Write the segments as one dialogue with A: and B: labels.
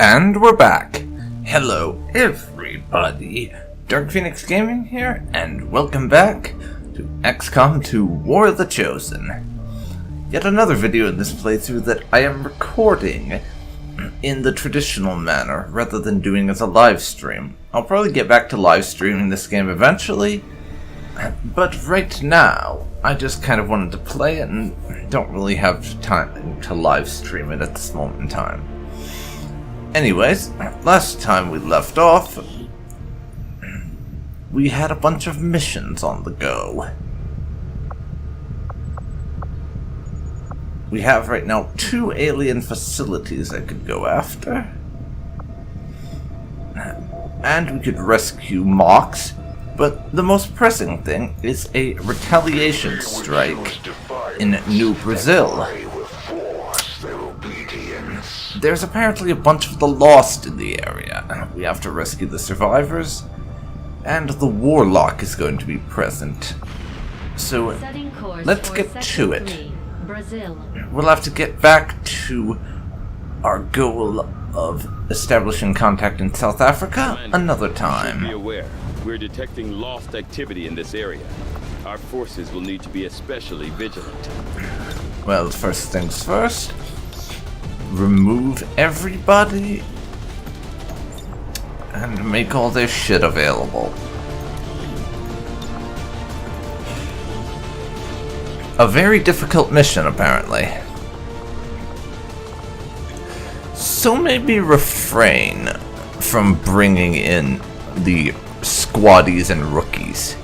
A: And we're back. Hello everybody, DarkPhoenix Gaming here, and welcome back to XCom 2 War of the Chosen. Yet another video in this playthrough that I am recording in the traditional manner, rather than doing as a live stream. I'll probably get back to live streaming this game eventually, but right now, I just kind of wanted to play it and don't really have time to live stream it at this moment in time. Anyways, last time we left off, we had a bunch of missions on the go. We have right now 2 alien facilities I could go after. And we could rescue Mox, but the most pressing thing is a retaliation strike in New Brazil. There's apparently a bunch of the lost in the area. We have to rescue the survivors, and the warlock is going to be present. So, let's get to it. We'll have to get back to our goal of establishing contact in South Africa another time.
B: Be aware, we're detecting lost activity in this area. Our forces will need to be especially vigilant.
A: Well, first things first. Remove everybody and make all their shit available. A very difficult mission, apparently. So maybe refrain from bringing in the squaddies and rookies.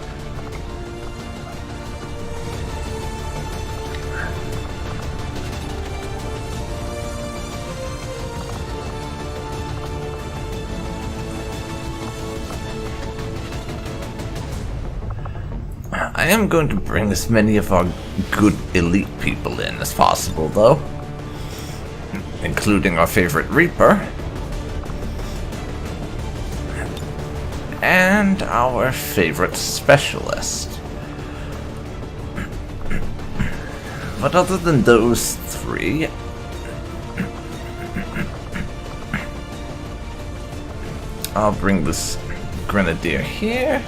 A: I am going to bring as many of our good elite people in as possible, though. Including our favorite Reaper. And our favorite Specialist. But other than those 3... I'll bring this Grenadier here.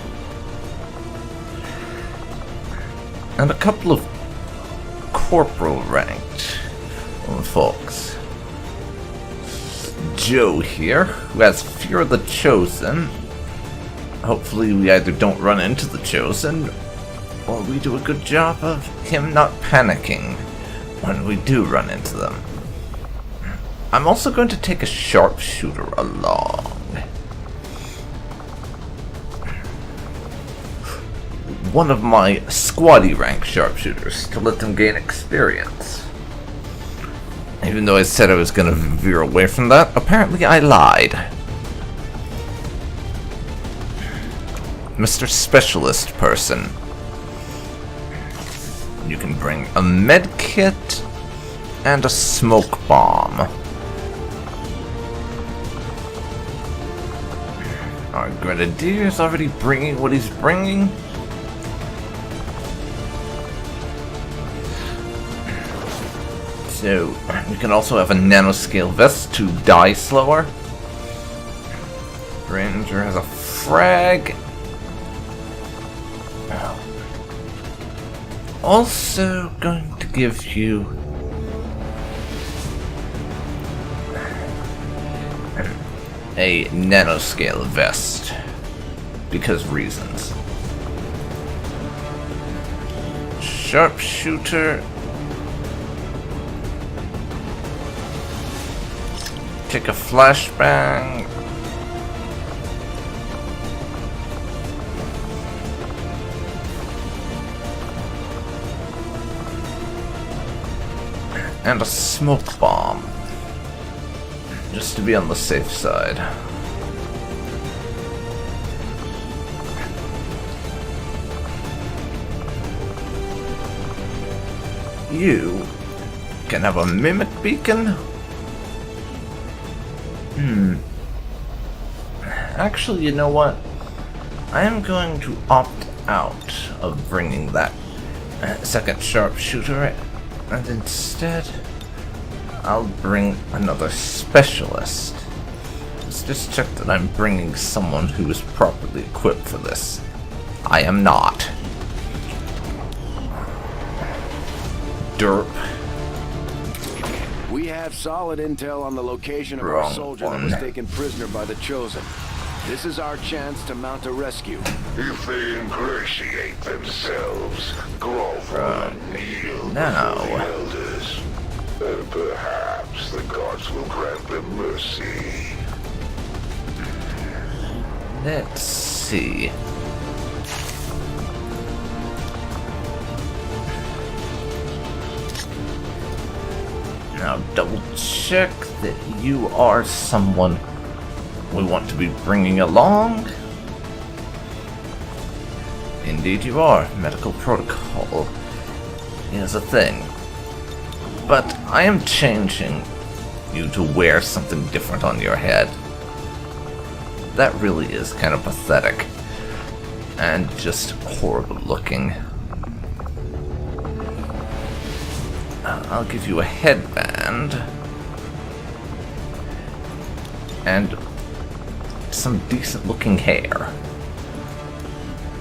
A: And a couple of corporal ranked folks. Joe here, who has Fear of the Chosen. Hopefully we either don't run into the Chosen, or we do a good job of him not panicking when we do run into them. I'm also going to take a sharpshooter along. One of my squaddy rank sharpshooters to let them gain experience. Even though I said I was going to veer away from that, apparently I lied. Mr. Specialist person. You can bring a med kit and a smoke bomb. Our Grenadier is already bringing what he's bringing. So, we can also have a nanoscale vest to die slower. Ranger has a frag. Also going to give you a nanoscale vest. Because reasons. Sharpshooter. Take a flashbang. And a smoke bomb. Just to be on the safe side. You can have a mimic beacon. Actually, you know what? I am going to opt out of bringing that second sharpshooter, and instead I'll bring another specialist. Let's just check that I'm bringing someone who is properly equipped for this. I am not. Derp.
C: We have solid intel on the location of our soldier that was taken prisoner by the Chosen. This is our chance to mount a rescue.
D: If they ingratiate themselves, grovel and kneel before the elders, then perhaps the gods will grant them mercy.
A: Let's see. Now double check that you are someone we want to be bringing along. Indeed you are. Medical protocol is a thing. But I am changing you to wear something different on your head. That really is kind of pathetic. And just horrible looking. I'll give you a headband. And some decent looking hair.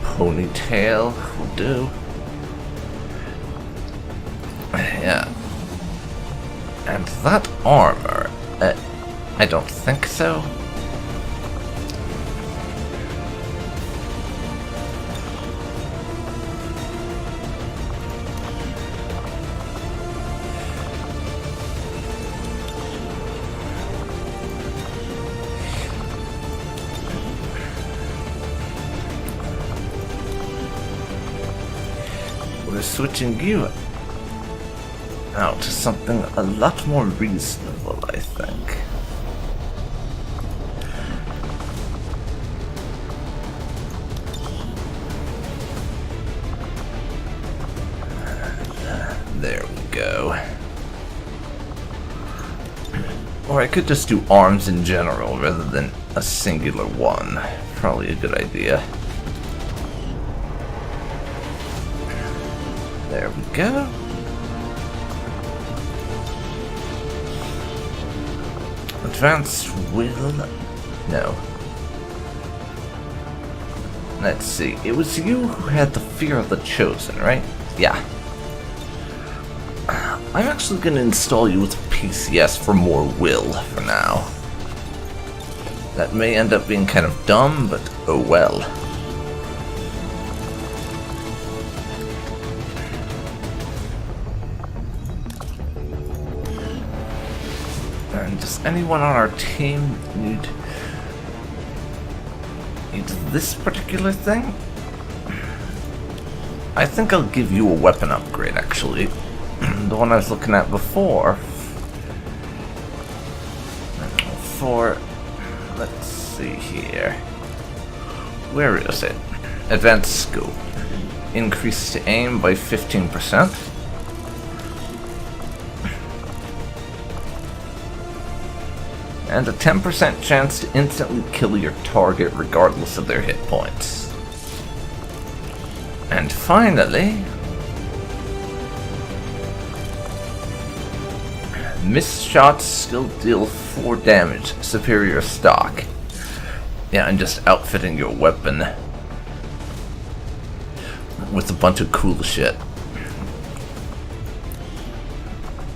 A: Ponytail will do. Yeah. And that armor, I don't think so. We're switching you out to something a lot more reasonable, I think. There we go. Or I could just do arms in general rather than a singular one. Probably a good idea. There we go. Advanced will... No. Let's see. It was you who had the fear of the Chosen, right? Yeah. I'm actually going to install you with PCS for more will for now. That may end up being kind of dumb, but oh well. And does anyone on our team need this particular thing? I think I'll give you a weapon upgrade, actually. The one I was looking at before. For... let's see here. Where is it? Advanced scope. Increase to aim by 15%. And a 10% chance to instantly kill your target regardless of their hit points. And finally, missed shots still deal 4 damage, superior stock. Yeah, and just outfitting your weapon with a bunch of cool shit.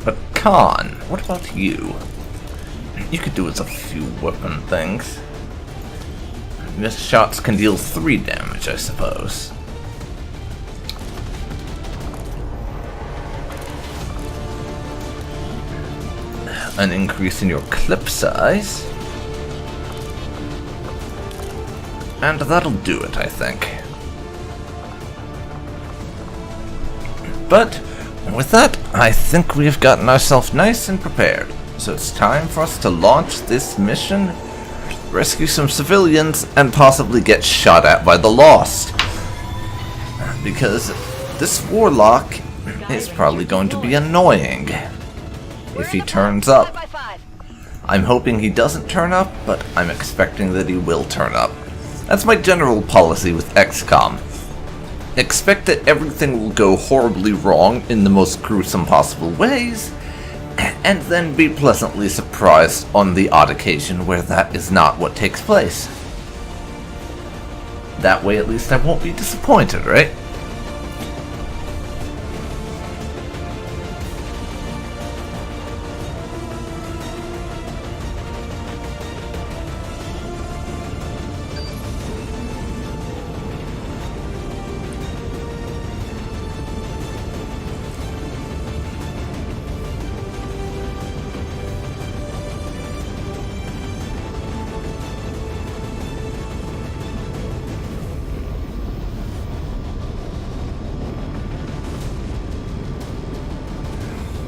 A: But Khan, what about you? You could do with a few weapon things. Missed shots can deal 3 damage, I suppose. An increase in your clip size. And that'll do it, I think. But with that, I think we've gotten ourselves nice and prepared. So it's time for us to launch this mission, rescue some civilians, and possibly get shot at by the Lost. Because this warlock is probably going to be annoying if he turns up. I'm hoping he doesn't turn up, but I'm expecting that he will turn up. That's my general policy with XCOM. Expect that everything will go horribly wrong in the most gruesome possible ways, and then be pleasantly surprised on the odd occasion where that is not what takes place. That way at least I won't be disappointed, right?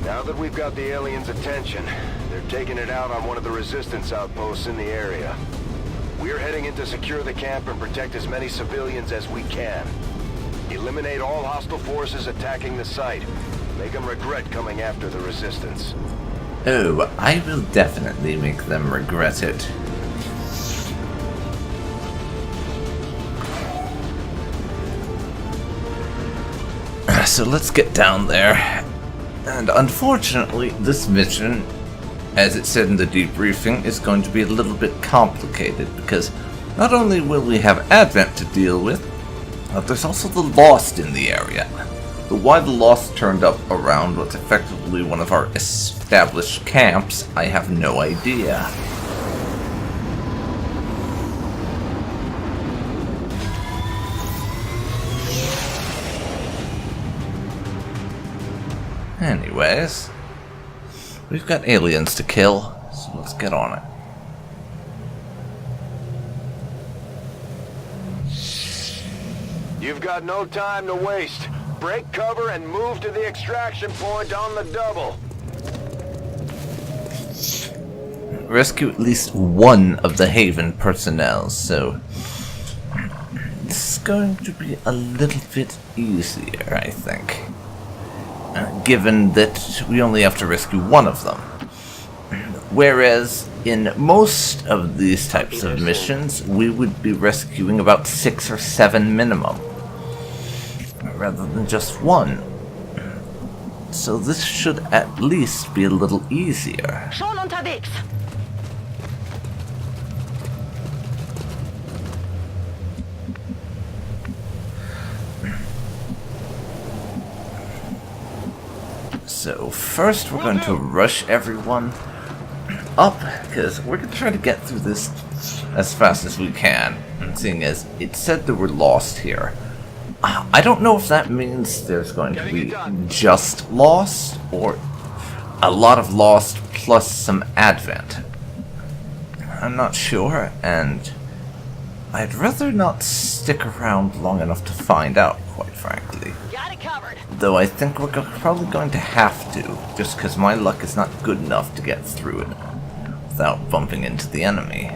C: Now that we've got the aliens' attention, they're taking it out on one of the resistance outposts in the area. We're heading in to secure the camp and protect as many civilians as we can. Eliminate all hostile forces attacking the site. Make them regret coming after the resistance.
A: Oh, I will definitely make them regret it. So let's get down there. And unfortunately, this mission, as it said in the debriefing, is going to be a little bit complicated because not only will we have Advent to deal with, but there's also the Lost in the area. Why the Lost turned up around what's effectively one of our established camps, I have no idea. Anyways, we've got aliens to kill, so let's get on it.
C: You've got no time to waste. Break cover and move to the extraction point on the double.
A: Rescue at least one of the Haven personnel, so this is going to be a little bit easier, I think. Given that we only have to rescue one of them. Whereas in most of these types of missions, we would be rescuing about 6 or 7 minimum, rather than just one. So this should at least be a little easier.
E: Schon unterwegs.
A: So first we're going to rush everyone up, because we're going to try to get through this as fast as we can. And seeing as it said that we're lost here, I don't know if that means there's going to be just lost, or a lot of lost plus some Advent. I'm not sure, and I'd rather not stick around long enough to find out, quite frankly.
E: Got it covered.
A: Though I think we're probably going to have to, just because my luck is not good enough to get through it without bumping into the enemy.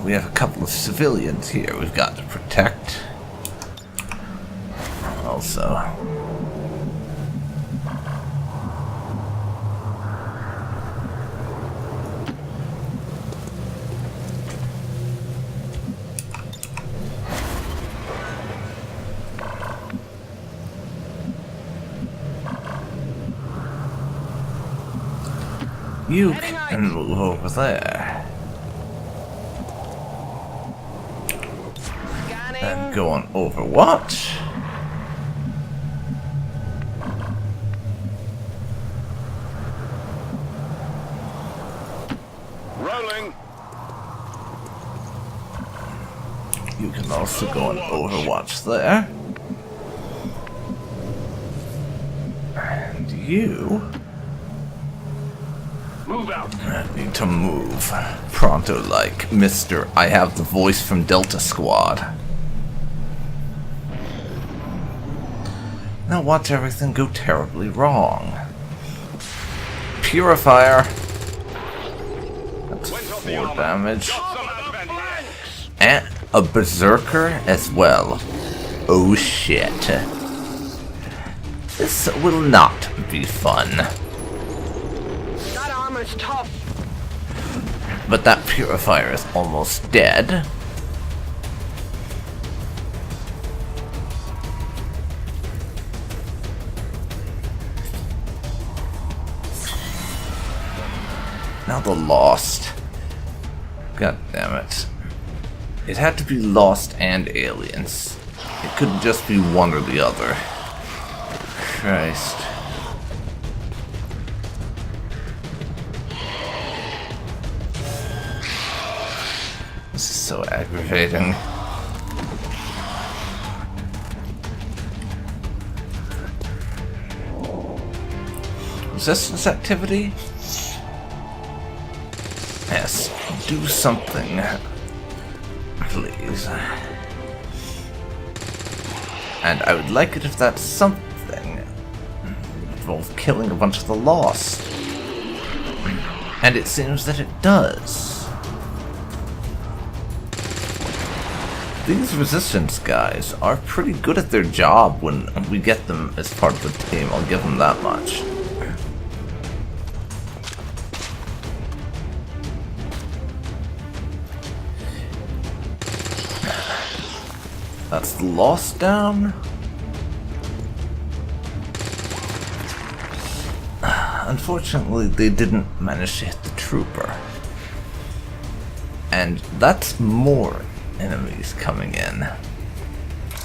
A: We have a couple of civilians here we've got to protect. Also, you can move over there. And go on Overwatch.
B: Rolling.
A: You can also go on Overwatch there. And you
B: Move out.
A: need to move pronto like Mr. I have the voice from Delta Squad. Now watch everything go terribly wrong. Purifier. That's 4 damage. And a berserker as well. Oh shit. This will not be fun.
E: That armor's tough.
A: But that purifier is almost dead. Now the Lost. God damn it. It had to be Lost and Aliens. It couldn't just be one or the other. Christ. This is so aggravating. Resistance activity? Yes, do something. Please. And I would like it if that something involved killing a bunch of the Lost. And it seems that it does. These resistance guys are pretty good at their job when we get them as part of the team, I'll give them that much. That's the Lost down. Unfortunately, they didn't manage to hit the trooper. And that's more enemies coming in.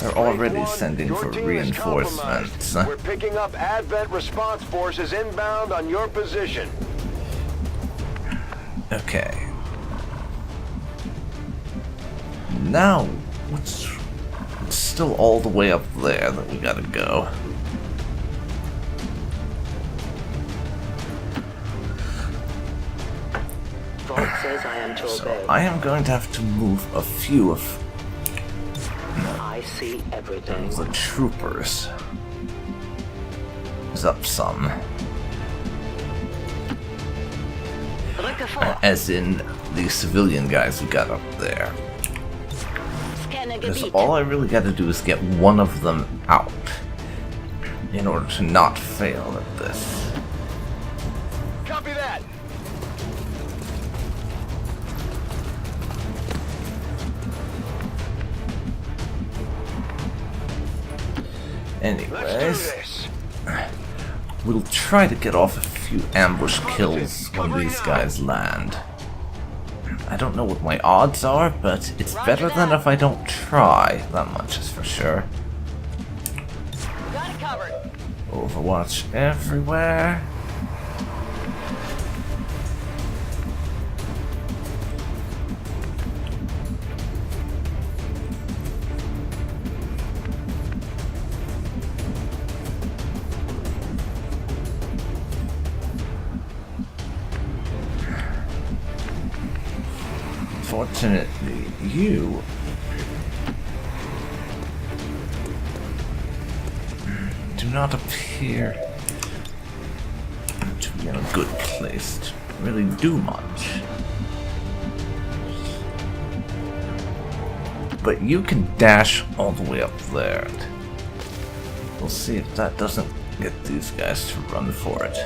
A: They're already sending for reinforcements.
C: We're picking up Advent response forces inbound on your position.
A: Okay. Now, it's still all the way up there that we gotta go.
E: Says I am to
A: So
E: obey.
A: I am going to have to move a few of
E: I see everything.
A: the troopers. Is up some.
E: Rücke vor.
A: As in the civilian guys we got up there.
E: Scanne
A: Because
E: Gebiet.
A: all I really gotta do is get one of them out in order to not fail at this.
C: Copy that. Let's do
A: Anyways,
C: this.
A: we'll try to get off a few ambush kills when these guys land. I don't know what my odds are, but it's better than if I don't try. That much is for sure.
E: Got it covered.
A: Overwatch everywhere. Fortunately, you do not appear to be in a good place to really do much. But you can dash all the way up there. We'll see if that doesn't get these guys to run for it.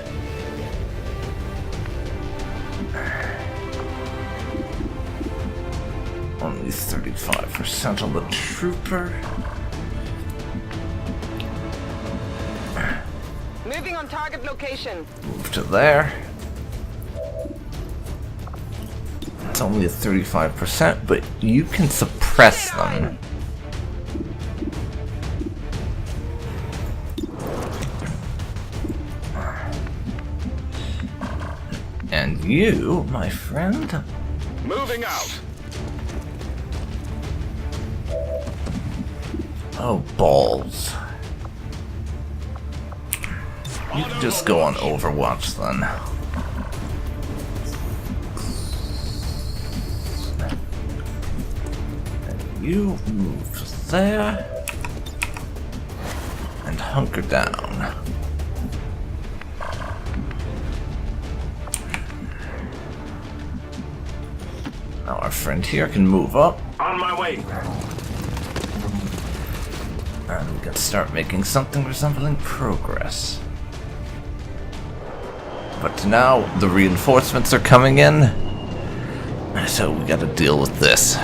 A: Only 35% on the trooper.
E: Moving on target location.
A: Move to there. It's only a 35%, but you can suppress them. And you, my friend,
C: Moving out.
A: oh balls. You can just go on Overwatch then. And you move there and hunker down. friend here can move up.
D: On my way.
A: And we can start making something resembling progress. But now the reinforcements are coming in, so we gotta deal with this.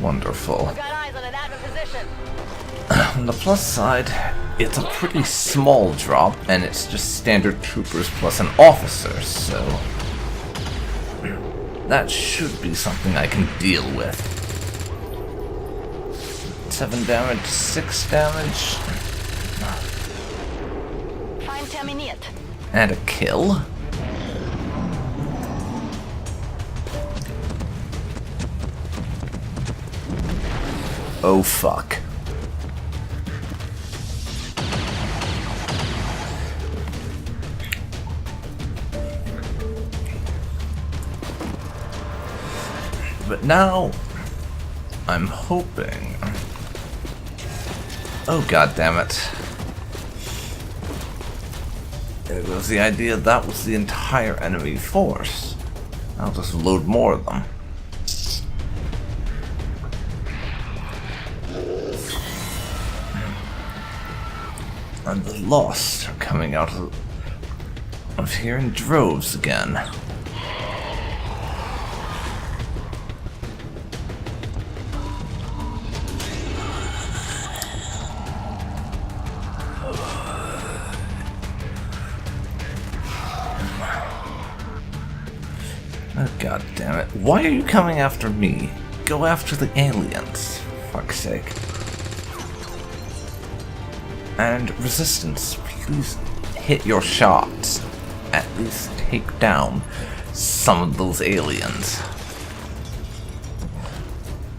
A: Wonderful.
E: Got eyes on an admin position.
A: On the plus side, it's a pretty small drop, and it's just standard troopers plus an officer, so that should be something I can deal with. 7 damage, 6 damage,
E: Fine terminiert.
A: and a kill. Oh fuck. But now, I'm hoping... Oh god damn it. It was the idea that was the entire enemy force. I'll just load more of them. And the Lost are coming out of here in droves again. Oh god damn it. Why are you coming after me? Go after the aliens, for fuck's sake. And resistance, please hit your shots. At least take down some of those aliens.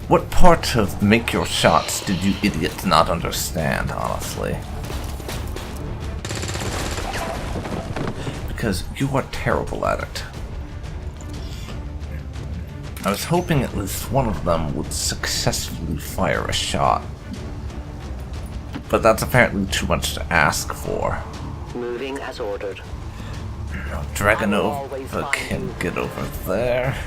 A: What part of make your shots did you idiots not understand, honestly? Because you are terrible at it. I was hoping at least one of them would successfully fire a shot. But that's apparently too much to ask for.
E: Moving as ordered.
A: Dragonova can get over there.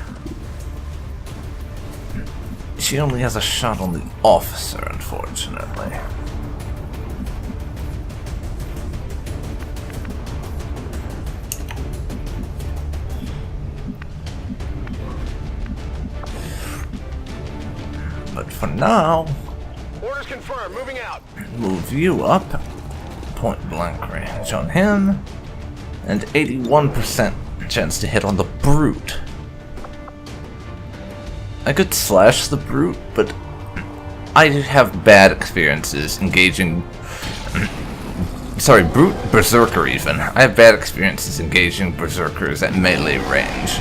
A: She only has a shot on the officer, unfortunately. But for now,
C: Orders confirmed. Moving out.
A: move you up. Point blank range on him. And 81% chance to hit on the brute. I could slash the brute, but I have bad experiences engaging... Sorry, brute berserker even. I have bad experiences engaging berserkers at melee range.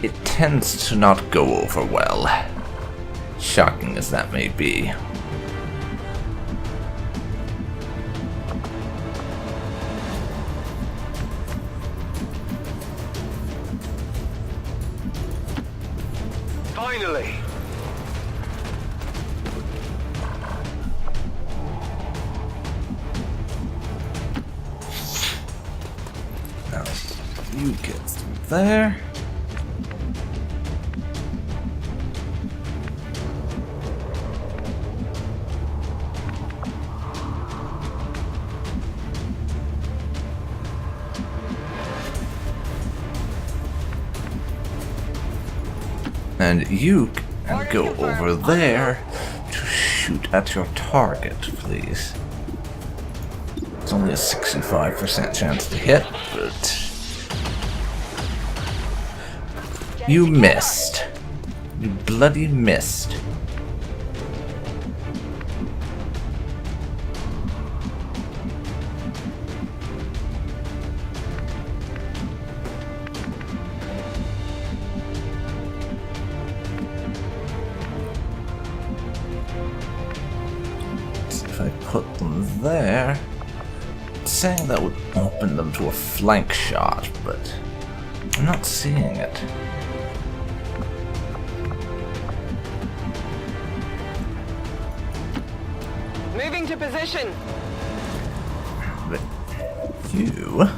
A: It tends to not go over well. Shocking as that may be.
C: Finally.
A: Now, you get through there. And you can go over there to shoot at your target, please. It's only a 65% chance to hit, but... You missed. You bloody missed. If I put them there, it's saying that would open them to a flank shot, but I'm not seeing it.
E: Moving to position.
A: you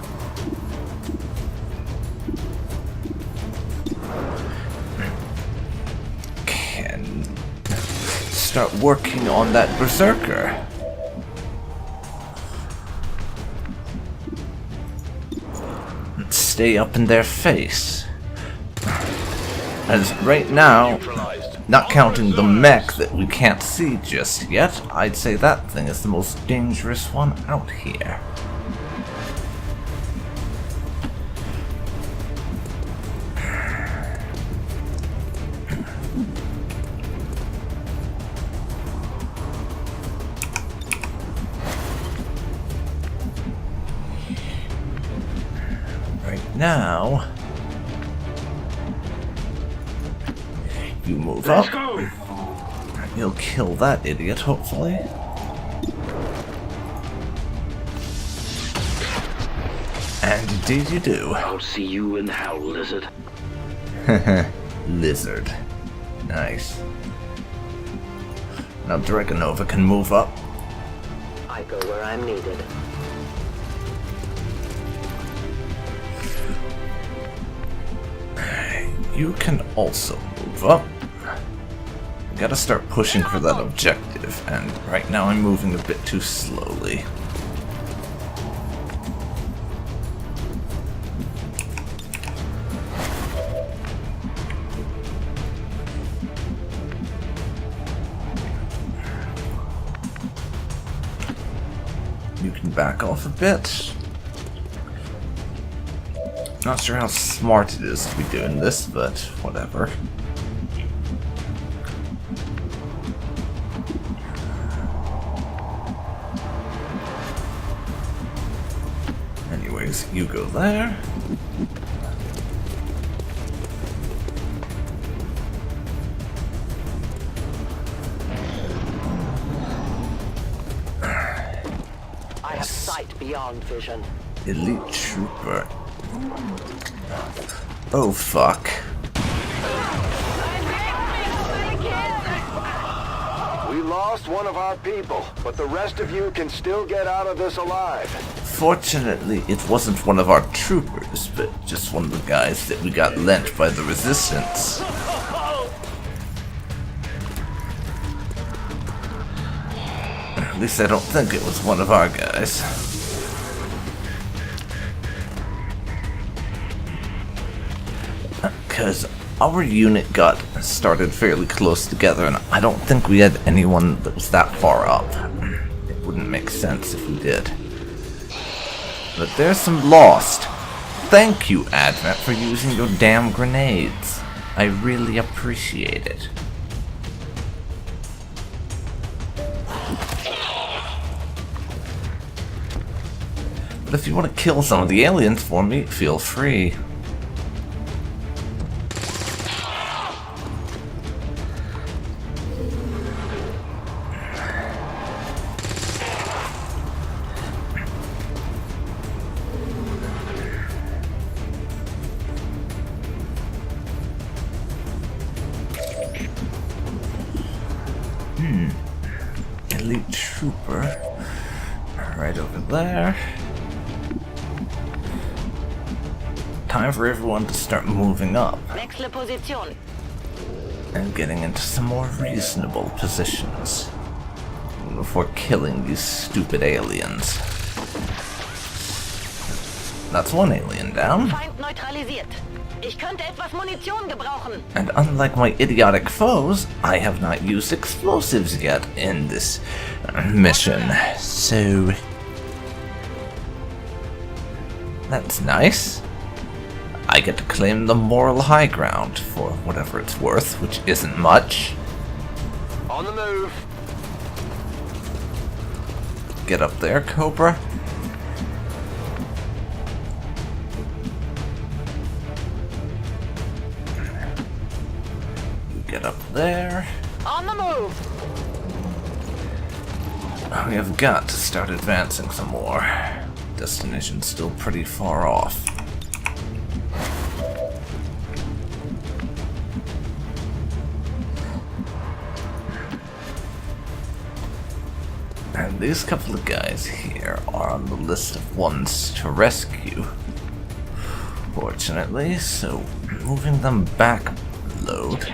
A: can start working on that berserker. And stay up in their face. As right now, not counting the mech that we can't see just yet, I'd say that thing is the most dangerous one out here. Right now, you move up. You'll kill that idiot, hopefully. And indeed you do.
F: I'll see you in hell, lizard.
A: Lizard. Nice. Now Dragonova can move up.
E: I go where I'm needed.
A: You can also move up. Gotta start pushing for that objective, and right now I'm moving a bit too slowly. You can back off a bit. Not sure how smart it is to be doing this, but whatever. Anyways, you go there.
E: I have sight beyond vision.
A: Elite Trooper. Oh fuck.
C: We lost one of our people, but the rest of you can still get out of this alive.
A: Fortunately, it wasn't one of our troopers, but just one of the guys that we got lent by the Resistance. At least I don't think it was one of our guys. Because our unit got started fairly close together, and I don't think we had anyone that was that far up. It wouldn't make sense if we did. But there's some lost. Thank you, Advent, for using your damn grenades. I really appreciate it. But if you want to kill some of the aliens for me, feel free. Elite Trooper. Right over there. Time for everyone to start moving up
E: Wechsle Position.
A: and getting into some more reasonable positions before killing these stupid aliens. That's one alien down.
E: Feind neutralisiert. Ich könnte etwas Munition gebrauchen.
A: And unlike my idiotic foes, I have not used explosives yet in this mission. So that's nice. I get to claim the moral high ground for whatever it's worth, which isn't much.
C: On the move.
A: Get up there, Cobra. Get up there.
E: On the move.
A: We have got to start advancing some more. Destination's still pretty far off. And these couple of guys here are on the list of ones to rescue, fortunately, so moving them back load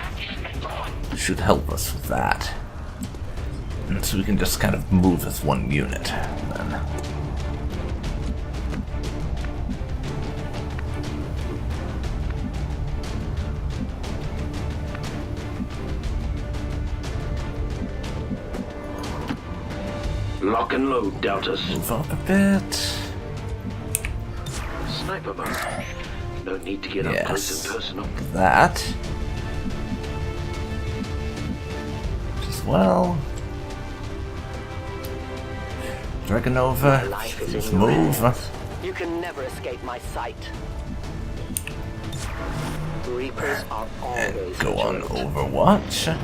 A: should help us with that. And so we can just kind of move as one unit then.
F: Lock and load, doubters.
A: Move up a bit.
F: Sniper mode. No need to get up close and personal.
A: That. As well. Dragonova,
E: Life is
A: please
E: in your
A: move.
E: hands. You can never escape my sight. Reapers are always
A: Go on
E: vigilant.
A: Overwatch.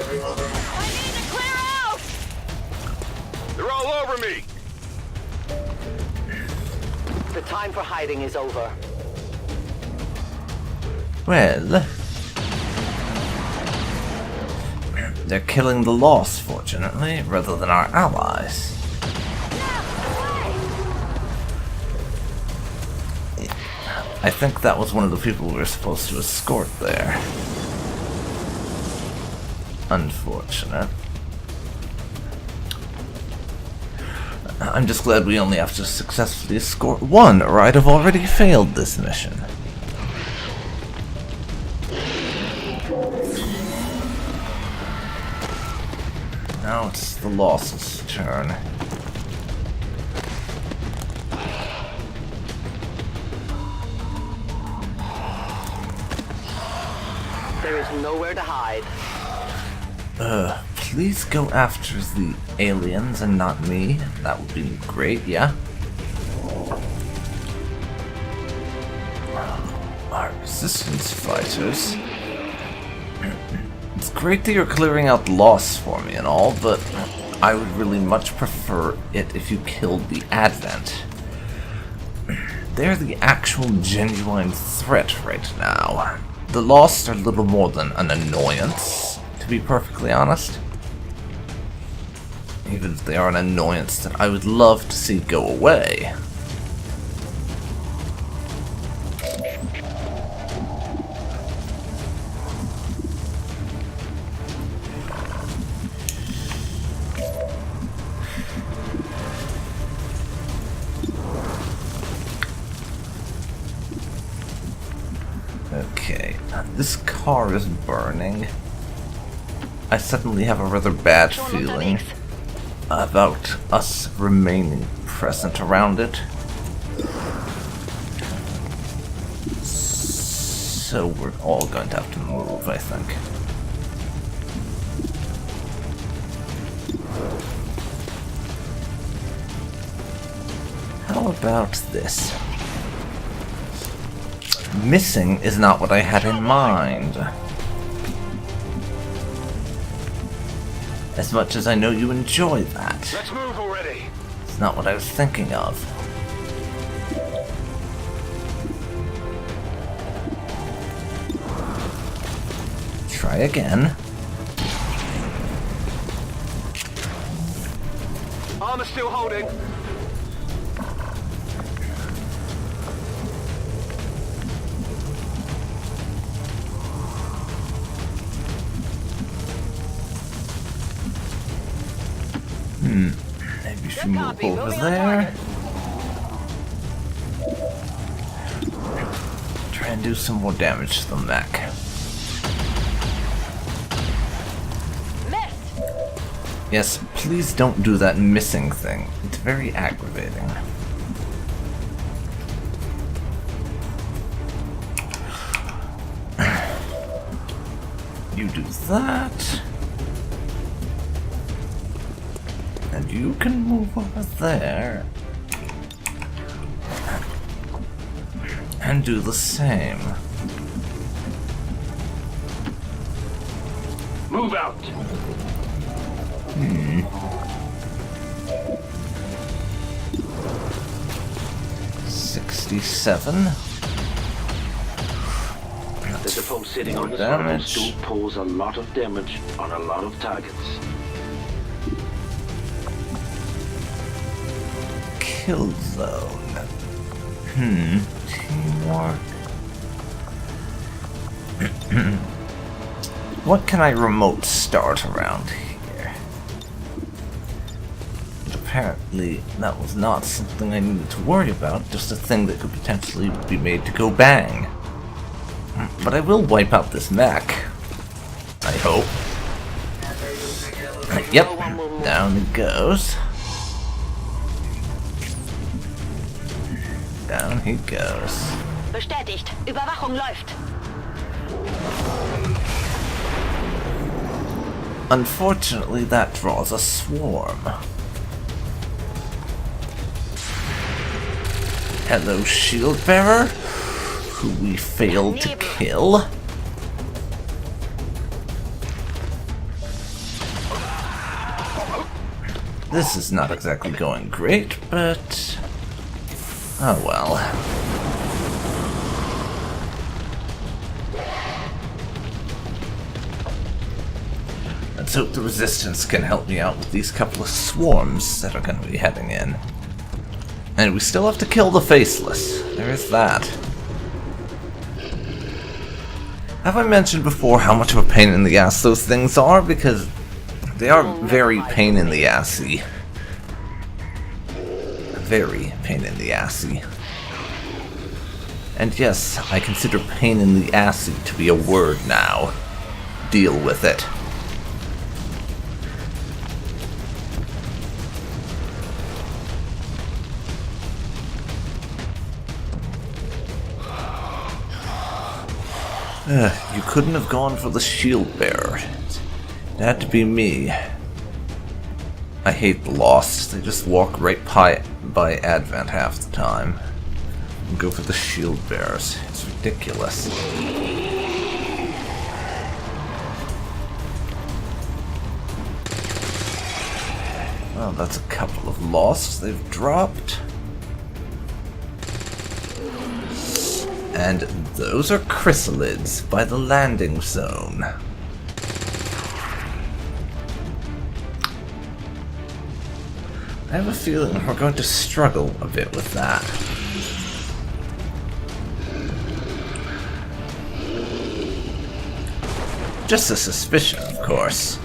E: I need to clear out!
B: They're all over me!
E: The time for hiding is over.
A: Well, they're killing the Lost, fortunately, rather than our allies. I think that was one of the people we were supposed to escort there. Unfortunate. I'm just glad we only have to successfully escort one, or I'd have already failed this mission. Now it's the Lost's turn.
E: There is nowhere to hide.
A: Please go after the aliens and not me. That would be great, yeah? Our resistance fighters. It's great that you're clearing out the Lost for me and all, but I would really much prefer it if you killed the Advent. They're the actual genuine threat right now. The Lost are little more than an annoyance, to be perfectly honest. Even if they are an annoyance that I would love to see go away. Okay, this car is burning. I suddenly have a rather bad feeling about us remaining present around it. So we're all going to have to move, I think. How about this? Missing is not what I had in mind. As much as I know you enjoy that.
C: Let's move already.
A: It's not what I was thinking of. Try again.
C: Armor still holding.
A: Maybe we should move over there. Try and do some more damage to the mech. Yes, please don't do that missing thing. It's very aggravating. You do that. And you can move over there. And do the same.
F: Move out.
A: 67.
F: The default setting on this
A: Damage.
F: rifle still pulls a lot of damage on a lot of targets.
A: Kill zone. Teamwork. What can I remote start around here? Apparently, that was not something I needed to worry about, just a thing that could potentially be made to go bang. But I will wipe out this mech. I hope. Yep, down it goes. Down he goes.
E: Bestätigt. Überwachung läuft.
A: Unfortunately, that draws a swarm. Hello, shield bearer, who we failed to kill. This is not exactly going great, but oh well. Let's hope the resistance can help me out with these couple of swarms that are going to be heading in. And we still have to kill the faceless. There is that. Have I mentioned before how much of a pain in the ass those things are? Because they are very pain in the assy. Very pain in the assy. And yes, I consider pain in the assy to be a word now. Deal with it. You couldn't have gone for the shield bearer. It had to be me. I hate the Lost. They just walk right by Advent half the time. And go for the shield bearers. It's ridiculous. Well, that's a couple of Losts they've dropped. And those are chrysalids by the landing zone. I have a feeling we're going to struggle a bit with that. Just a suspicion, of course.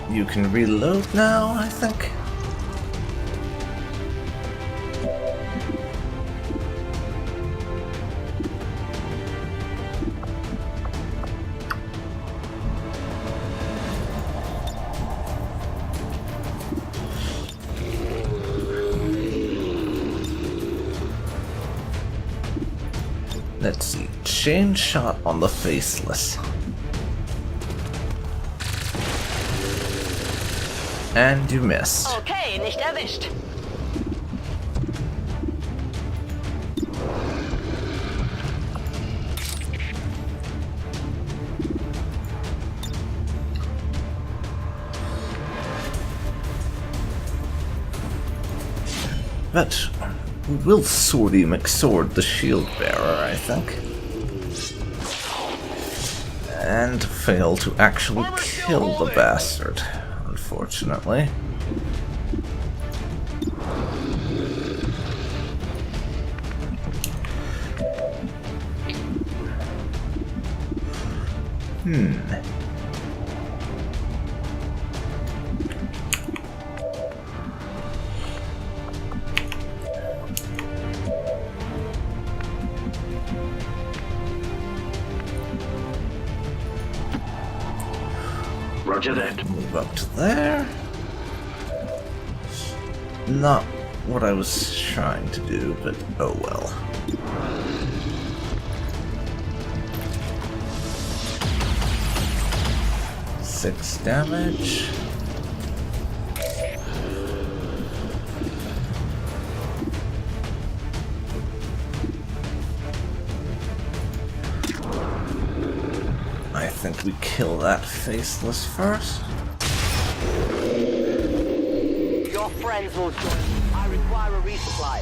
A: You can reload now, I think. Let's see. Chain shot on the faceless. And you missed.
E: Okay, nicht erwischt.
A: But we will Swordy McSword the shield bearer, I think. And fail to actually kill the bastard. Unfortunately.
F: Roger that.
A: Move up to there. Not what I was trying to do, but oh well. Six damage. I think we kill that faceless first.
E: friends will join. I require a resupply.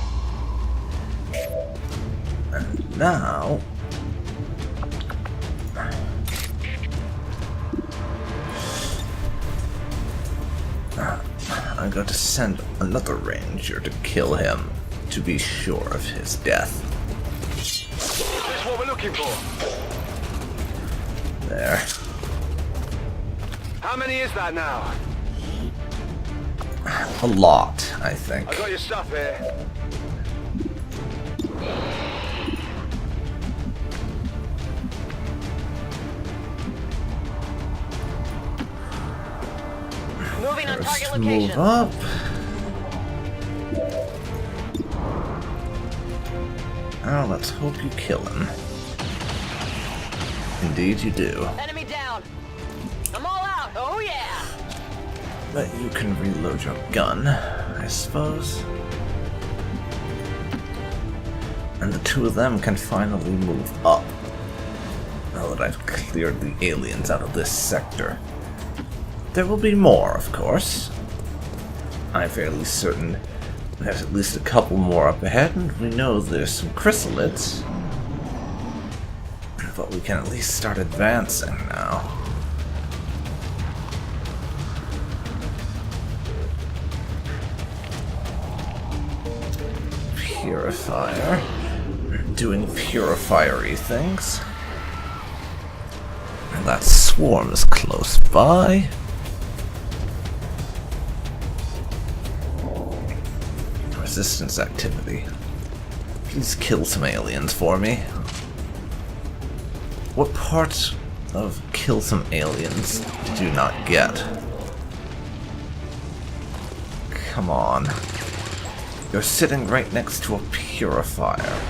A: And now... I'm going to send another ranger to kill him, to be sure of his death.
C: That's what we're looking for.
A: There.
C: How many is that now?
A: A lot, I think.
C: I got your stuff here.
E: Moving on target
A: First
E: location.
A: move up. Oh, let's hope you kill him. Indeed you do.
E: Enemy down. I'm all out. Oh yeah.
A: But you can reload your gun, I suppose. And the two of them can finally move up. Now that I've cleared the aliens out of this sector. There will be more, of course. I'm fairly certain there's at least a couple more up ahead, and we know there's some chrysalids. But we can at least start advancing now. Purifier. Doing purifier-y things. And that swarm is close by. Resistance activity. Please kill some aliens for me. What part of kill some aliens did you not get? Come on. You're sitting right next to a purifier.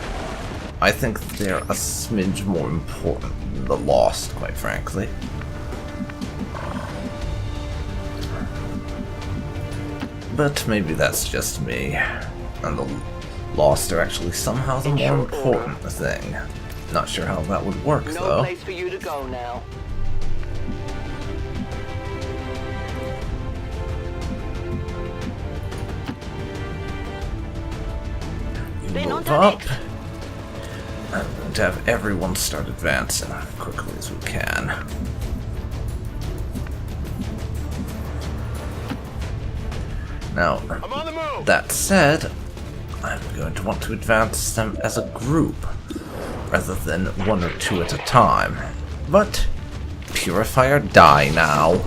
A: I think they're a smidge more important than the Lost, quite frankly. But maybe that's just me. And the Lost are actually somehow the more important thing. Not sure how that would work, though.
E: No place for you to go now.
A: Move up. I'm going to have everyone start advancing as quickly as we can. Now,
C: I'm on the move.
A: that said, I'm going to want to advance them as a group, rather than one or two at a time. But, Purifier, die now.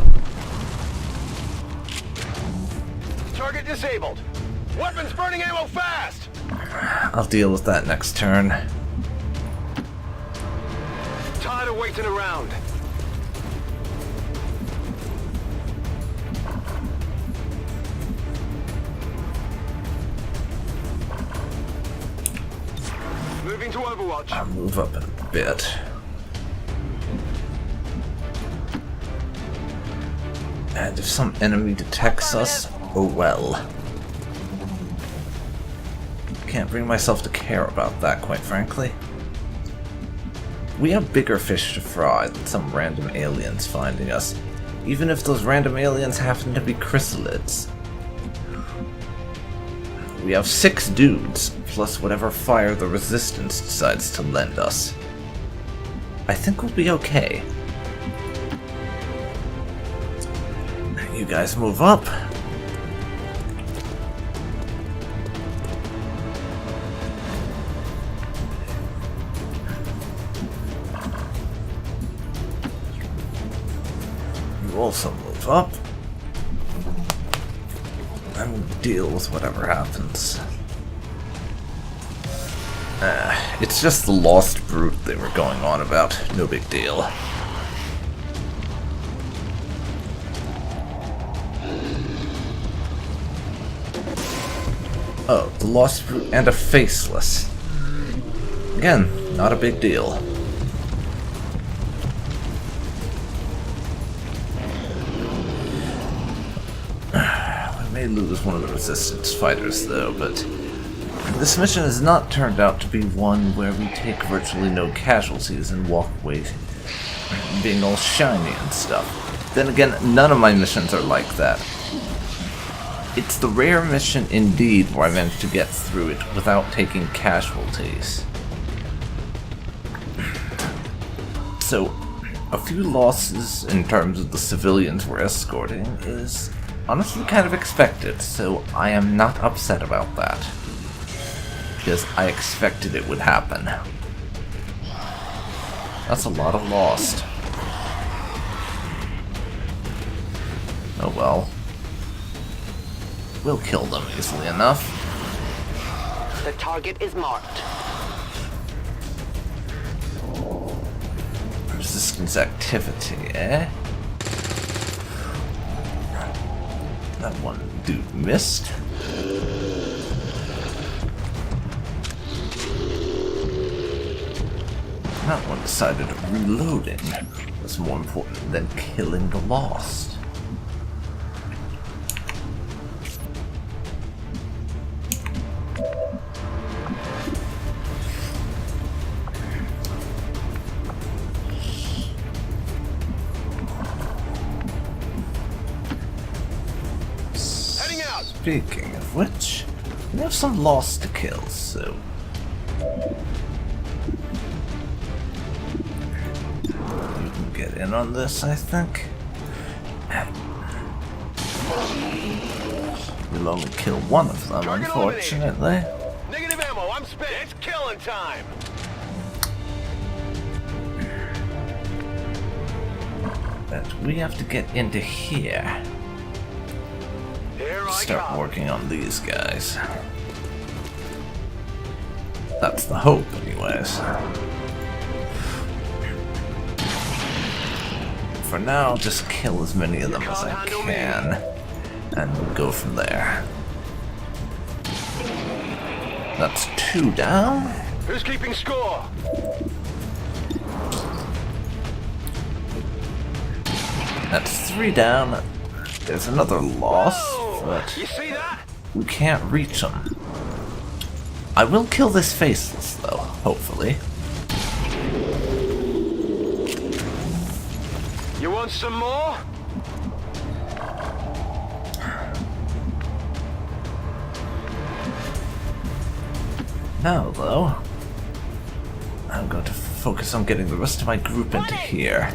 C: Target disabled. Weapons burning ammo fast.
A: I'll deal with that next turn.
C: Tired of waiting around. Moving to Overwatch.
A: I'll move up a bit. And if some enemy detects us, oh well. Can't bring myself to care about that, quite frankly. We have bigger fish to fry than some random aliens finding us, even if those random aliens happen to be chrysalids. We have 6 dudes, plus whatever fire the Resistance decides to lend us. I think we'll be okay. You guys move up. You also move up. And we'll deal with whatever happens. It's just the Lost Brute they were going on about. No big deal. Oh, the Lost Brute and a Faceless. Again, not a big deal. We may lose one of the Resistance fighters though, but this mission has not turned out to be one where we take virtually no casualties and walk away being all shiny and stuff. Then again, none of my missions are like that. It's the rare mission indeed where I managed to get through it without taking casualties. So, a few losses in terms of the civilians we're escorting is honestly kind of expected, so I am not upset about that. Because I expected it would happen. That's a lot of lost. Oh well. We'll kill them easily enough.
E: The target is marked.
A: Resistance activity, eh? That one dude missed. That one decided reloading was more important than killing the lost. Speaking of which, we have some lost to kill, so... you can get in on this, I think. We'll only kill one of them, unfortunately.
C: Negative ammo, I'm spent. It's killing time.
A: But we have to get into here. Start working on these guys. That's the hope, anyways. For now, just kill as many of them as I can, and we'll go from there. That's 2 down.
C: Who's keeping score?
A: That's 3 down. There's another loss. But
C: you see that?
A: We can't reach them. I will kill this faceless, though, hopefully.
C: You want some more?
A: Now, though, I'm going to focus on getting the rest of my group into here.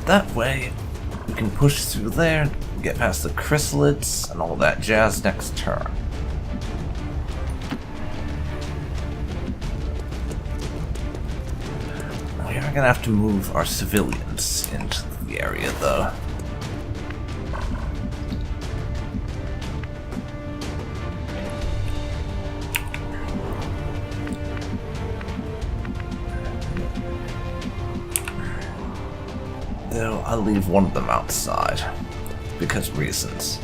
A: That way, we can push through there, get past the chrysalids, and all that jazz next turn. We are gonna have to move our civilians into the area, though. Though I'll leave one of them outside, because reasons.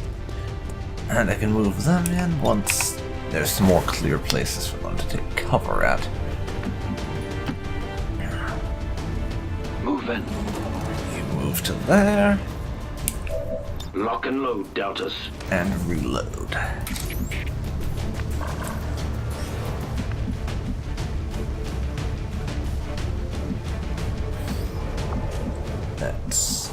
A: And I can move them in once there's some more clear places for them to take cover at.
F: Move in.
A: You move to there.
F: Lock and load, Doubters.
A: And reload. Let's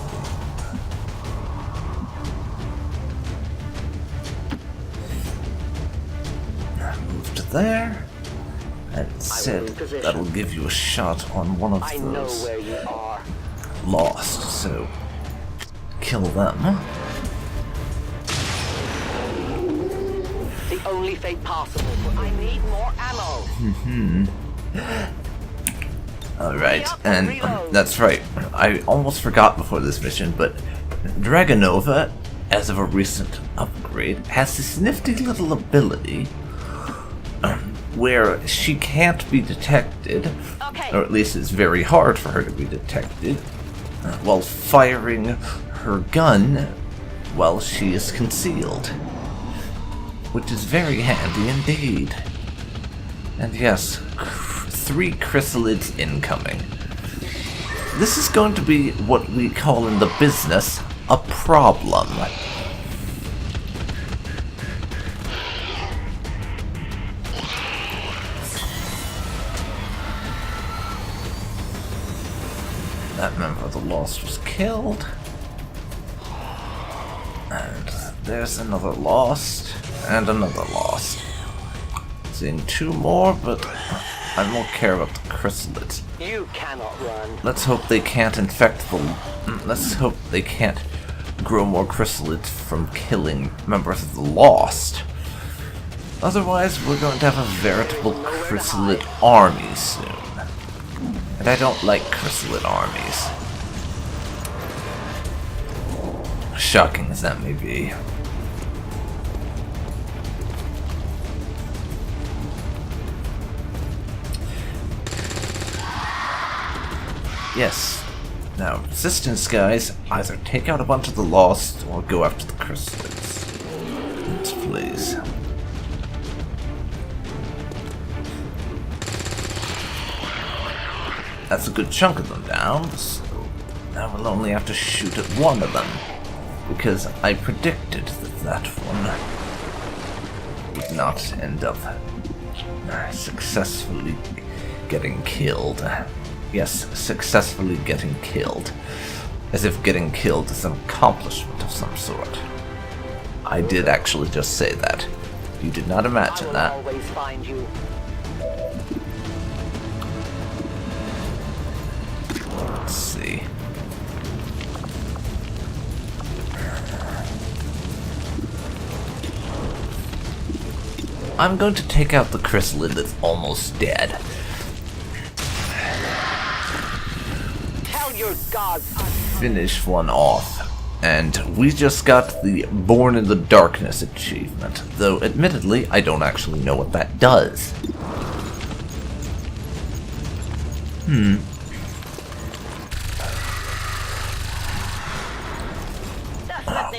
A: move to there. And said that'll give you a shot on one of those. I know where you are. Lost, so kill them.
E: The only fate possible. I need more ammo.
A: Alright, and that's right. I almost forgot before this mission, but Dragonova, as of a recent upgrade, has this nifty little ability where she can't be detected, or at least it's very hard for her to be detected, while firing her gun while she is concealed. Which is very handy indeed. And yes, 3 chrysalids incoming. This is going to be what we call in the business a problem. That member of the Lost was killed. And there's another lost, and another lost. Seeing 2 more, but I more care about the chrysalids.
E: You cannot run.
A: Let's hope they can't infect the... Let's hope they can't grow more chrysalids from killing members of the Lost. Otherwise, we're going to have a veritable chrysalid army soon. And I don't like chrysalid armies. Shocking as that may be. Yes. Now, resistance guys, either take out a bunch of the Lost or go after the chrysalids. Yes, please. That's a good chunk of them down, so now we'll only have to shoot at one of them. Because I predicted that that one would not end up successfully getting killed. Yes, successfully getting killed. As if getting killed is an accomplishment of some sort. I did actually just say that. You did not imagine that.
E: I will always find you.
A: Let's see. I'm going to take out the chrysalid that's almost dead.
E: Tell your gods.
A: Finish one off. And we just got the Born in the Darkness achievement, though admittedly I don't actually know what that does.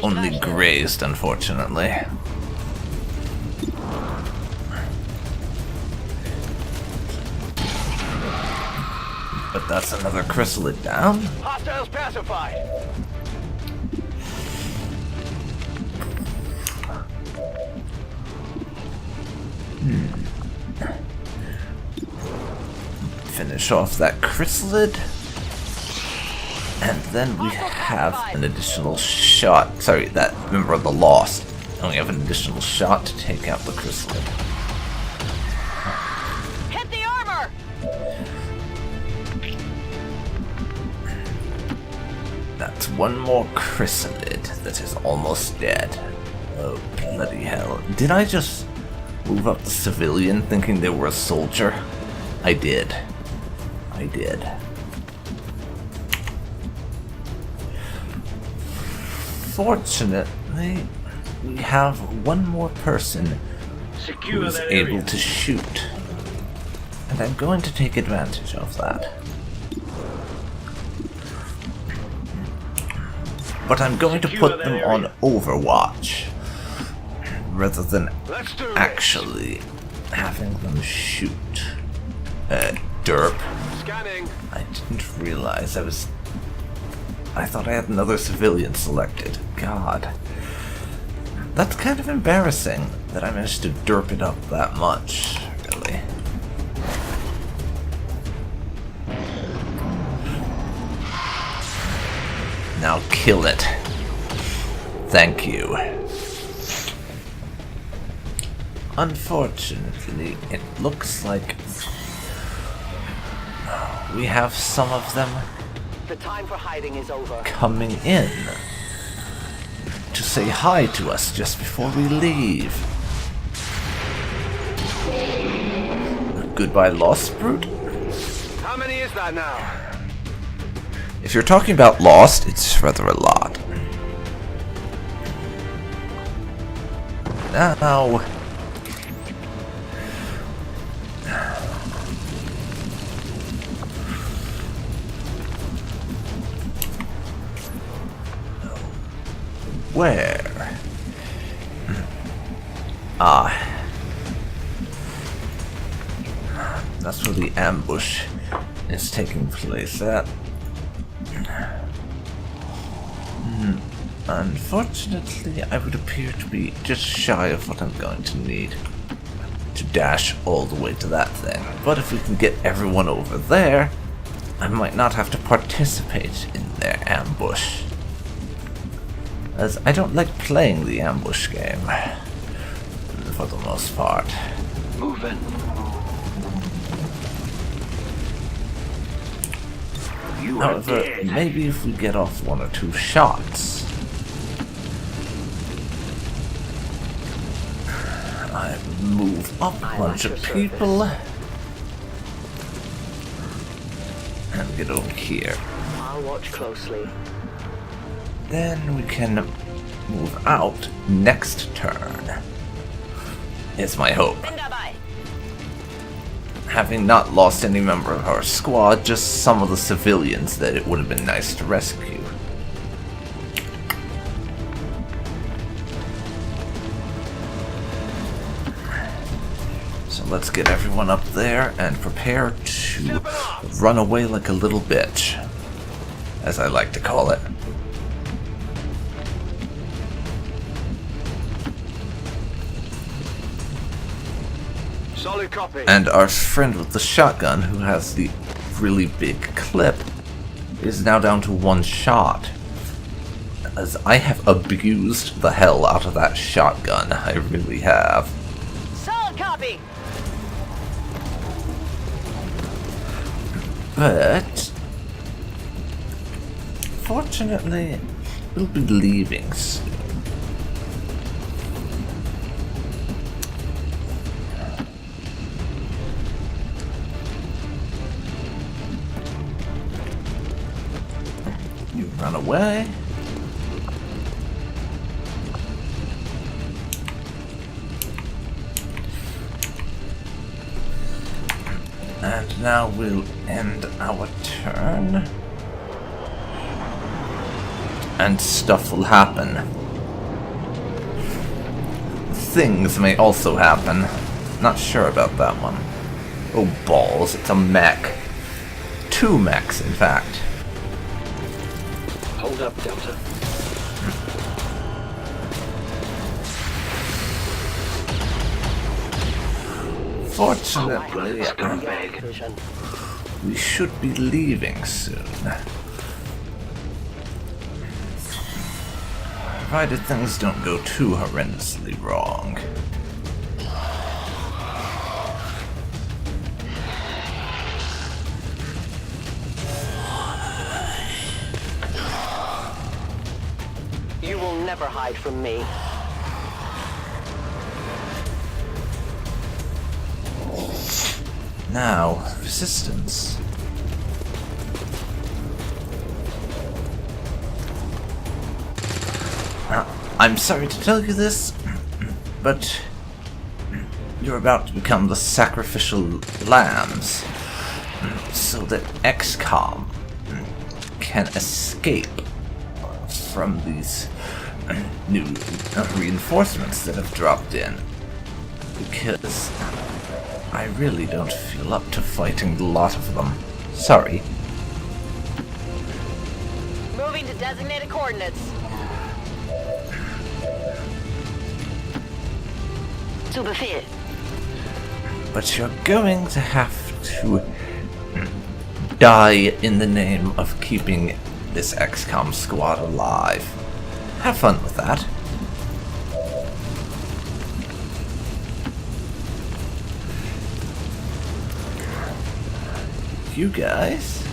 A: Only grazed, unfortunately. But that's another chrysalid down.
C: Hostiles pacified.
A: Finish off that chrysalid. And then we have an additional shot. Sorry, that member of the Lost. And we have an additional shot to take out the chrysalid.
E: Hit the armor.
A: That's one more chrysalid that is almost dead. Oh, bloody hell. Did I just move up the civilian thinking they were a soldier? I did. I did. Fortunately, we have one more person who is able to shoot. And I'm going to take advantage of that. But I'm going to put them on Overwatch rather than actually having them shoot. Derp.
C: Scanning.
A: I didn't realize I thought I had another civilian selected. God. That's kind of embarrassing that I managed to derp it up that much, really. Now kill it. Thank you. Unfortunately, it looks like we have some of them
E: The time for hiding is over.
A: coming in to say hi to us just before we leave. Goodbye, Lost Brute?
C: How many is that now?
A: If you're talking about Lost, it's rather a lot. Now... Where? Ah. That's where the ambush is taking place at. Unfortunately, I would appear to be just shy of what I'm going to need to dash all the way to that thing. But if we can get everyone over there, I might not have to participate in their ambush. as I don't like playing the ambush game, for the most part.
F: Move in. You are
A: However,
F: dead.
A: maybe if we get off 1 or 2 shots, I move up a bunch of people and get over here.
E: I'll watch closely.
A: Then we can move out next turn. Is my hope.
E: Bin dabei.
A: Having not lost any member of our squad, just some of the civilians that it would have been nice to rescue. So let's get everyone up there and prepare to run away like a little bitch, as I like to call it.
C: Solid copy.
A: And our friend with the shotgun, who has the really big clip, is now down to 1 shot. As I have abused the hell out of that shotgun, I really have.
E: Solid copy.
A: But fortunately, we'll be leaving soon. You run away. And now we'll end our turn. And stuff will happen. Things may also happen. Not sure about that one. Oh balls, it's a mech. 2 mechs, in fact.
F: Hold up, Delta.
A: Fortunately,
F: Scumbag.
E: Vision.
A: we should be leaving soon. Provided things don't go too horrendously wrong.
E: You will never hide from me.
A: Now, resistance. I'm sorry to tell you this, but you're about to become the sacrificial lambs so that XCom can escape from these new reinforcements that have dropped in. Because I really don't feel up to fighting the lot of them. Sorry.
E: Moving to designated coordinates. Zu Befehl.
A: But you're going to have to die in the name of keeping this XCOM squad alive. Have fun with that. You guys.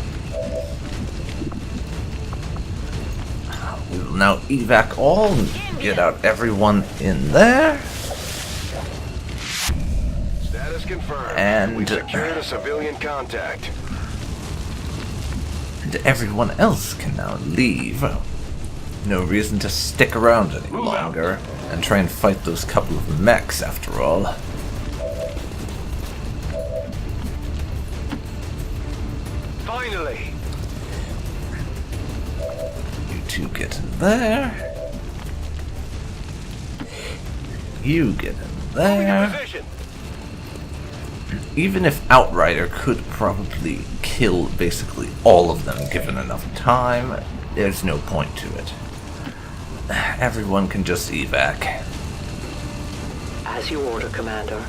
A: We will now evac all and get out everyone in there.
C: Status confirmed.
A: And
C: We've secured a civilian contact.
A: And everyone else can now leave. No reason to stick around any longer and try and fight those couple of mechs after all.
C: Finally.
A: You two get in there. You get in there.
C: Position.
A: Even if Outrider could probably kill basically all of them given enough time, there's no point to it. Everyone can just evac.
E: As you order, Commander.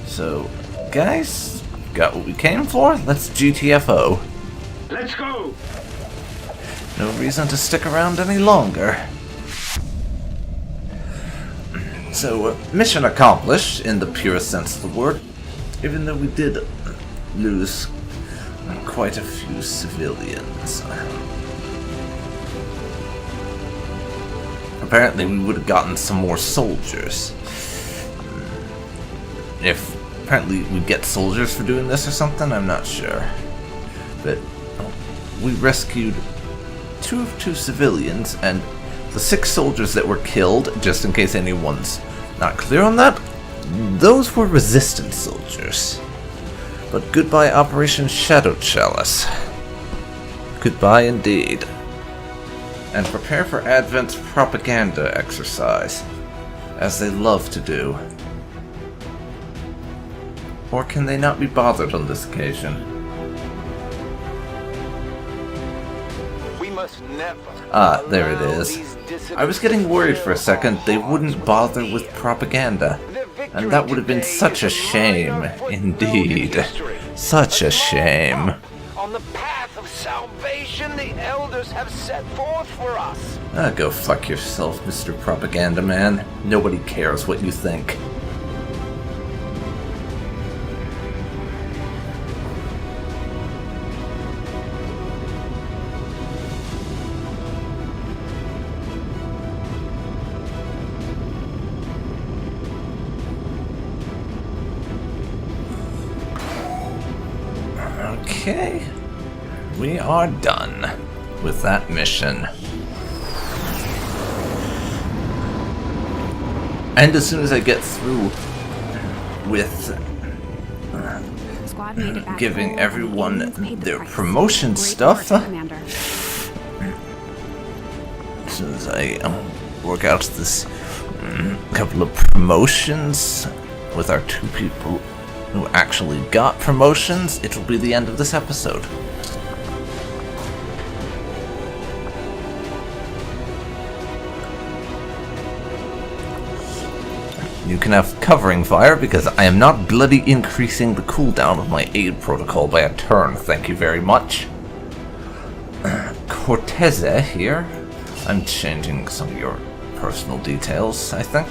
A: So, guys, got what we came for? Let's GTFO.
F: Let's go!
A: No reason to stick around any longer. So, mission accomplished in the purest sense of the word, even though we did lose quite a few civilians. Apparently we would have gotten some more soldiers. If apparently we get soldiers for doing this or something, I'm not sure. But we rescued two civilians, and the 6 soldiers that were killed, just in case anyone's not clear on that, those were resistance soldiers. But goodbye Operation Shadow Chalice. Goodbye indeed. And prepare for Advent's propaganda exercise, as they love to do. Or can they not be bothered on this occasion?
C: We must never.
A: Ah, there it is. I was getting worried for a second they wouldn't bother with propaganda. And that would have been such a shame, indeed. Such a shame.
C: On the path of salvation the elders have set forth for us.
A: Ah, go fuck yourself, Mr. Propaganda Man. Nobody cares what you think. Okay, we are done with that mission. And as soon as I get through with giving everyone their promotion stuff, as soon as I work out this couple of promotions with our 2 people who actually got promotions, it'll be the end of this episode. You can have covering fire because I am not bloody increasing the cooldown of my aid protocol by a turn, thank you very much. Cortese here. I'm changing some of your personal details, I think.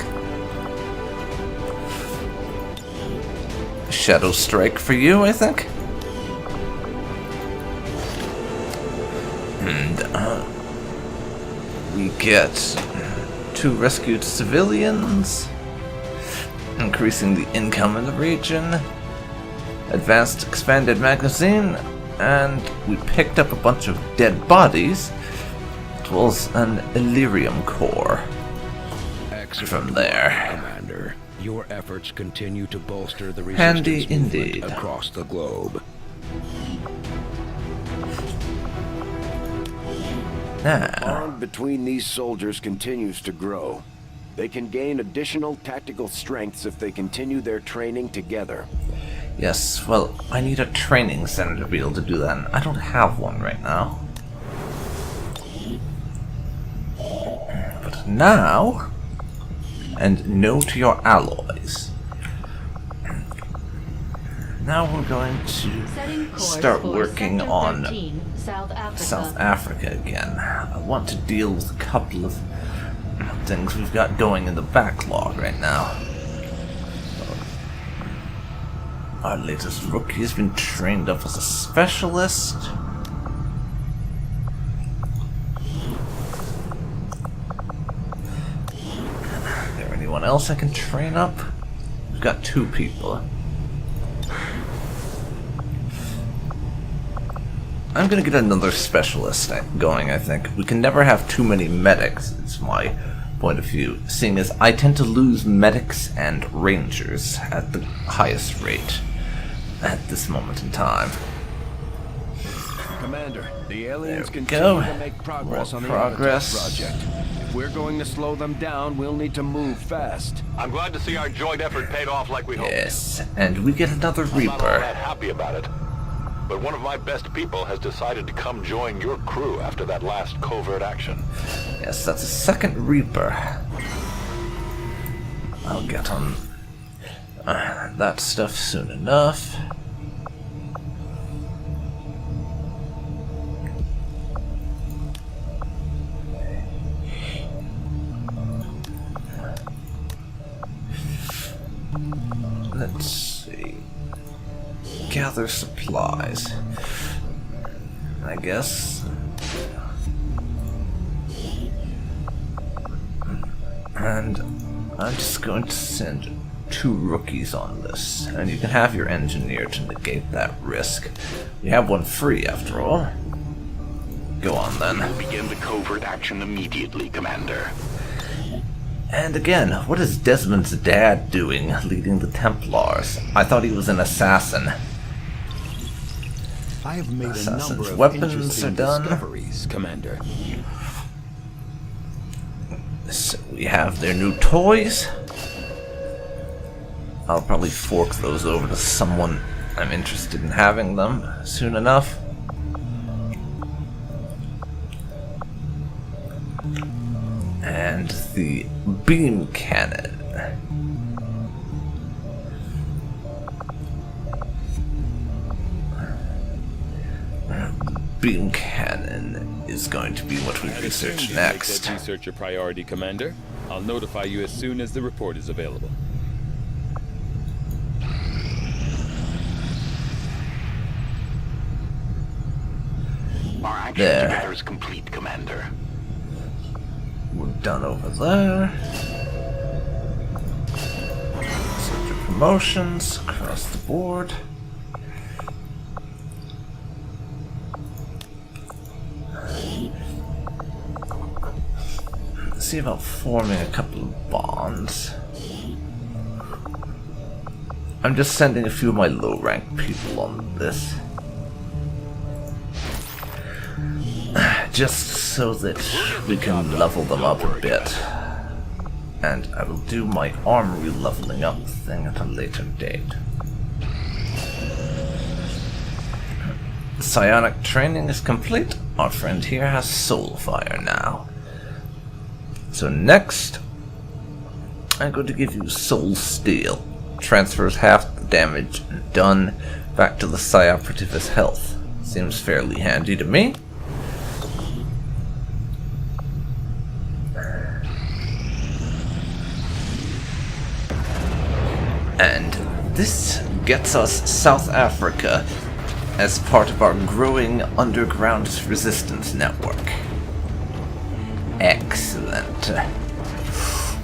A: Shadow Strike for you, I think. And we get 2 rescued civilians, increasing the income in the region, advanced expanded magazine, and we picked up a bunch of dead bodies, as well as an Illyrium core. From there.
G: Commander. Your efforts continue to bolster the
A: Handy
G: resistance movement
A: indeed.
G: across the globe.
A: Now,
H: Bond between these soldiers continues to grow. They can gain additional tactical strengths if they continue their training together.
A: yes, well, I need a training center to be able to do that, and I don't have one right now. But now, and no to your alloys. Now we're going to start working on South Africa again. I want to deal with a couple of things we've got going in the backlog right now. Our latest rookie has been trained up as a specialist. Is there anyone else I can train up? We've got 2 people. I'm gonna get another specialist going, I think. We can never have too many medics, it's my point of view, seeing as I tend to lose medics and rangers at the highest rate at this moment in time.
H: Commander, the aliens
A: There we
H: continue
A: go.
H: to make progress
A: More
H: on the
A: progress.
H: Avatar project. If we're going to slow them down, we'll need to move fast.
I: I'm glad to see our joint effort paid off like we hoped.
A: Yes, and we get another
I: I'm not all
A: Reaper.
I: that happy about it. But one of my best people has decided to come join your crew after that last covert action.
A: Yes, that's a second Reaper. I'll get on that stuff soon enough. gather supplies. I guess. And I'm just going to send 2 rookies on this, and you can have your engineer to negate that risk. You have one free after all. Go on then.
D: We'll begin the covert action immediately, Commander.
A: And again, what is Desmond's dad doing leading the Templars? I thought he was an assassin.
G: I have made a number of
A: weapons
G: interesting
A: are done.
G: discoveries, Commander.
A: So we have their new toys. I'll probably fork those over to someone I'm interested in having them soon enough. And the beam cannon. Beam cannon is going to be what we research next.
B: Make that research a priority, Commander. I'll notify you as soon as the report is available.
D: Our action
A: There.
D: together is complete, Commander.
A: We're done over there. Search of promotions across the board. Let's see about forming a couple of bonds. I'm just sending a few of my low-ranked people on this. Just so that we can level them up a bit. And I will do my armory leveling up thing at a later date. Psionic training is complete. Our friend here has Soulfire now. So next, I'm going to give you Soul Steel. Transfers half the damage done back to the Psi-Operative's health. Seems fairly handy to me. And this gets us South Africa as part of our growing underground resistance network. Excellent.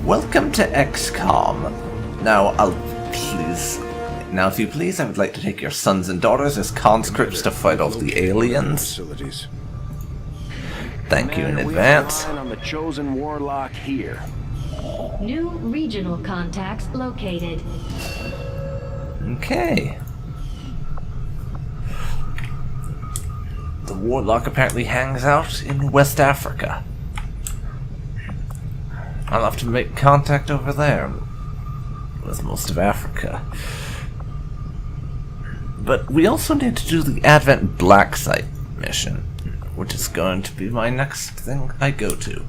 A: Welcome to XCom. Now, if you please, I would like to take your sons and daughters as conscripts to fight off the aliens. Thank you in advance.
H: On the chosen warlock here.
J: New regional contacts located.
A: Okay. The warlock apparently hangs out in West Africa. I'll have to make contact over there with most of Africa. But we also need to do the Advent Black Site mission, which is going to be my next thing I go to.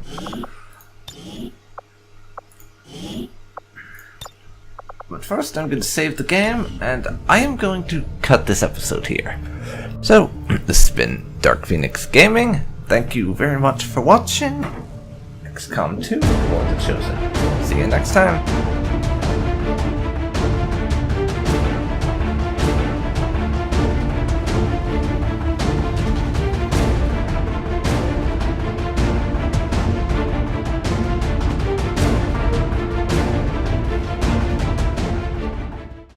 A: But first I'm going to save the game, and I am going to cut this episode here. So, this has been DarkPhoenix Gaming. Thank you very much for watching. XCOM 2 or The Chosen. See you next time.